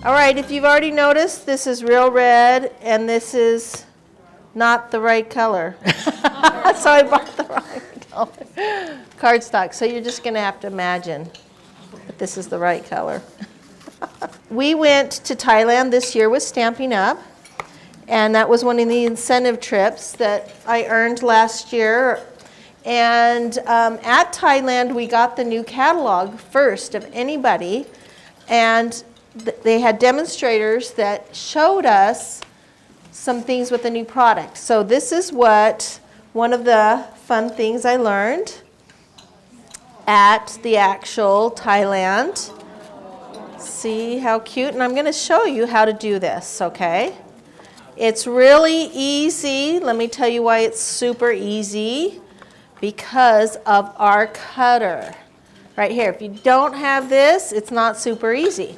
All right, if you've already noticed, this is real red, and this is not the right color. So I bought the wrong color. Cardstock, so you're just going to have to imagine that this is the right color. We went to Thailand this year with Stampin Up, and that was one of the incentive trips that I earned last year. And at Thailand, we got the new catalog first of anybody, and they had demonstrators that showed us some things with the new product. So this is what one of the fun things I learned at the actual Thailand. See how cute? And I'm going to show you how to do this, okay? It's really easy. Let me tell you why it's super easy. Because of our cutter. Right here. If you don't have this, it's not super easy.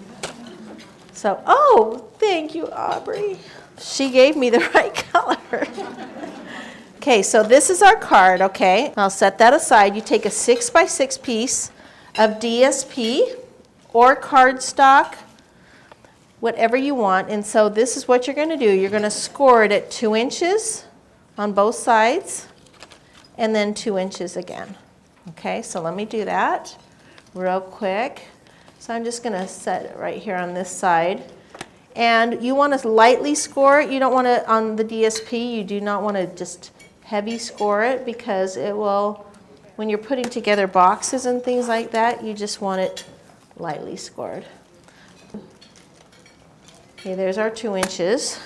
So, oh, thank you, Aubrey. She gave me the right color. Okay, so this is our card, okay? I'll set that aside. You take a 6x6 piece of DSP or cardstock, whatever you want. And so this is what you're going to do. You're going to score it at 2 inches on both sides, and then 2 inches again. Okay, so let me do that real quick. So I'm just going to set it right here on this side. And you want to lightly score it. You don't want to, on the DSP, you do not want to just heavy score it, because it will, when you're putting together boxes and things like that, you just want it lightly scored. Okay, there's our 2 inches.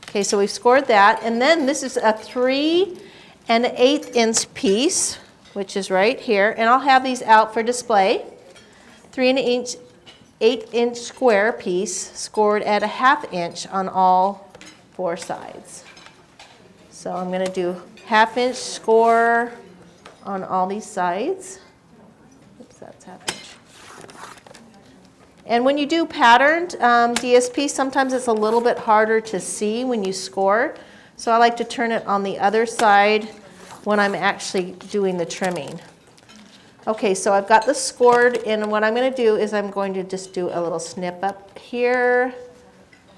Okay, so we've scored that. And then this is a 3 1/8 inch piece, which is right here. And I'll have these out for display. 3 1/8 inch square piece scored at a 1/2 inch on all 4 sides. So I'm going to do 1/2 inch score on all these sides. Oops, that's 1/2 inch. And when you do patterned DSP, sometimes it's a little bit harder to see when you score. So I like to turn it on the other side when I'm actually doing the trimming. Okay, so I've got this scored, and what I'm going to do is I'm going to just do a little snip up here,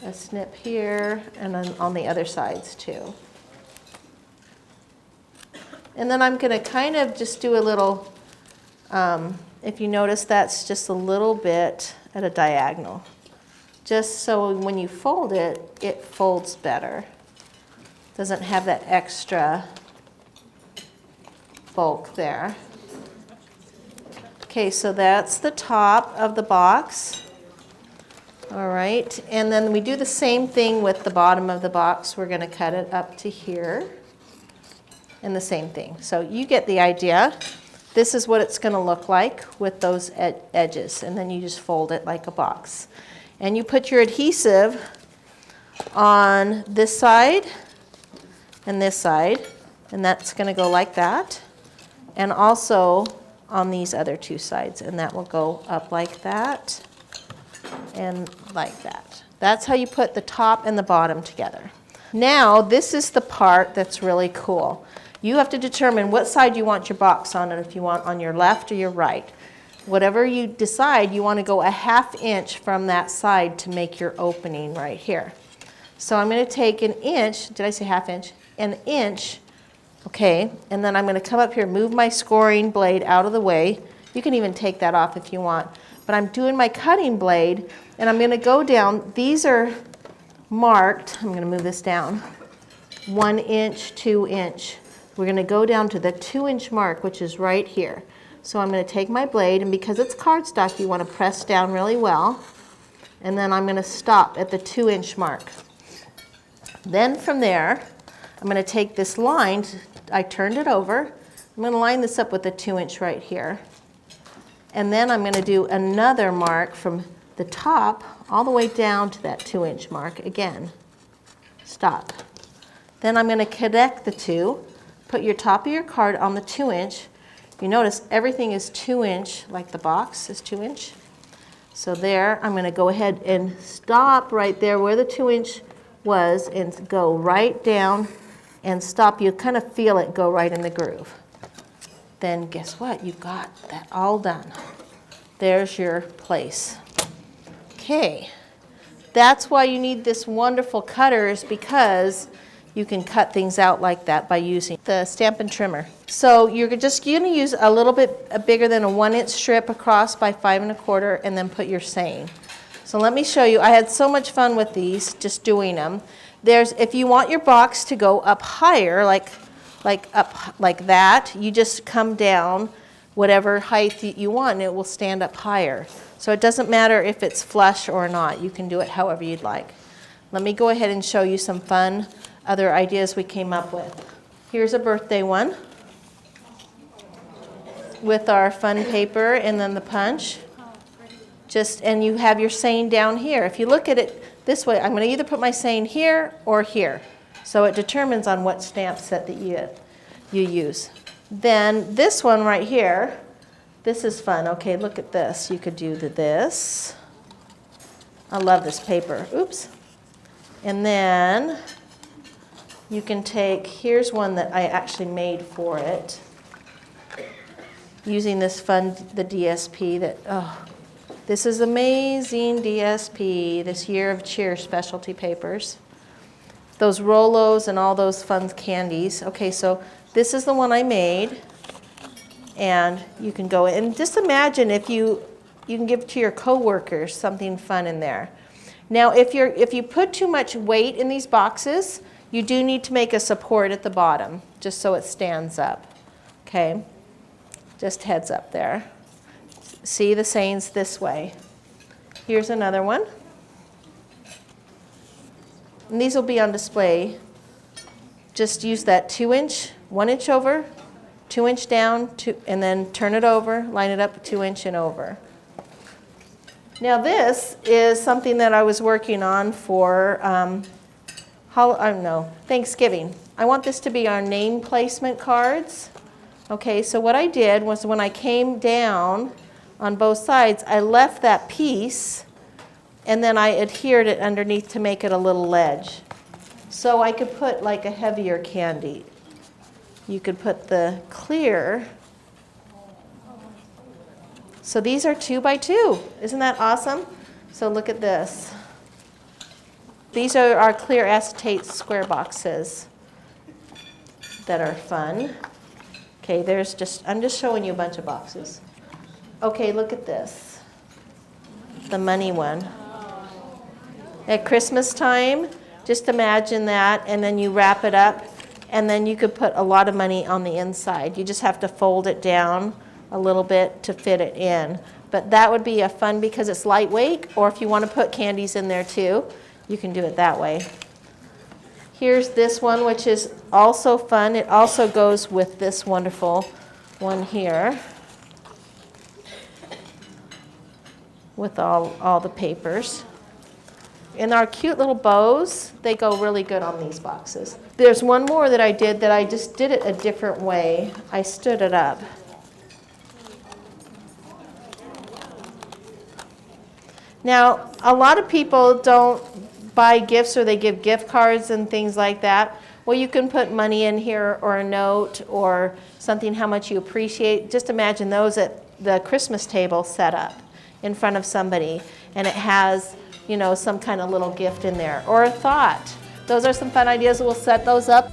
a snip here, and then on the other sides too. And then I'm going to kind of just do a little, if you notice, that's just a little bit at a diagonal, just so when you fold it, it folds better. Doesn't have that extra bulk there. Okay, so that's the top of the box. All right, and then we do the same thing with the bottom of the box. We're going to cut it up to here, and the same thing. So you get the idea. This is what it's going to look like with those edges, and then you just fold it like a box. And you put your adhesive on this side and this side, and that's going to go like that, and also on these other 2 sides, and that will go up like that and like that. That's how you put the top and the bottom together. Now, this is the part that's really cool. You have to determine what side you want your box on, and if you want on your left or your right. Whatever you decide, you want to go a 1/2 inch from that side to make your opening right here. So I'm going to take 1 inch, did I say 1/2 inch? 1 inch, okay, and then I'm going to come up here, move my scoring blade out of the way. You can even take that off if you want. But I'm doing my cutting blade, and I'm going to go down. These are marked, I'm going to move this down, 1 inch, 2 inch. We're going to go down to the 2 inch mark, which is right here. So I'm going to take my blade, and because it's cardstock, you want to press down really well. And then I'm going to stop at the 2 inch mark. Then from there, I'm going to take this line, I turned it over. I'm going to line this up with the 2 inch right here. And then I'm going to do another mark from the top all the way down to that 2 inch mark again. Stop. Then I'm going to connect the two. Put your top of your card on the 2 inch. You notice everything is 2 inch, like the box is 2 inch. So there, I'm going to go ahead and stop right there where the 2 inch was and go right down and stop. You kind of feel it go right in the groove. Then guess what? You've got that all done. There's your place. Okay, that's why you need this wonderful cutter, is because you can cut things out like that by using the Stampin' Trimmer. So you're just going to use a little bit bigger than a 1-inch strip across by 5 1/4, and then put your saying. So let me show you. I had so much fun with these, just doing them. If you want your box to go up higher, like up like that, you just come down whatever height you want, and it will stand up higher. So it doesn't matter if it's flush or not. You can do it however you'd like. Let me go ahead and show you some fun other ideas we came up with. Here's a birthday one with our fun paper and then the punch. And you have your saying down here. If you look at it this way, I'm going to either put my saying here or here. So it determines on what stamp set that you use. Then this one right here, this is fun. Okay, look at this. You could do this. I love this paper. Oops. And then you can here's one that I actually made for it, using this the DSP this is amazing DSP, this Year of Cheer specialty papers. Those Rolos and all those fun candies. Okay, so this is the one I made. And you can go and just imagine if you can give to your coworkers something fun in there. Now, if you put too much weight in these boxes, you do need to make a support at the bottom, just so it stands up. Okay, just heads up there. See, the saying's this way. Here's another one. And these will be on display. Just use that 2-inch, 1 inch over, 2-inch down, and then turn it over, line it up 2-inch and over. Now this is something that I was working on for Thanksgiving. I want this to be our name placement cards. Okay, so what I did was when I came down on both sides, I left that piece and then I adhered it underneath to make it a little ledge. So I could put like a heavier candy. You could put the clear. So these are 2 by 2. Isn't that awesome? So look at this. These are our clear acetate square boxes that are fun. Okay, I'm just showing you a bunch of boxes. Okay, look at this. The money one. At Christmas time, just imagine that, and then you wrap it up, and then you could put a lot of money on the inside. You just have to fold it down a little bit to fit it in. But that would be a fun because it's lightweight, or if you want to put candies in there too, you can do it that way. Here's this one, which is also fun. It also goes with this wonderful one here with all the papers. And our cute little bows, they go really good on these boxes. There's one more that I did that I just did it a different way. I stood it up. Now, a lot of people don't buy gifts or they give gift cards and things like that. Well, you can put money in here or a note or something how much you appreciate. Just imagine those at the Christmas table set up in front of somebody, and it has, some kind of little gift in there or a thought. Those are some fun ideas. We'll set those up.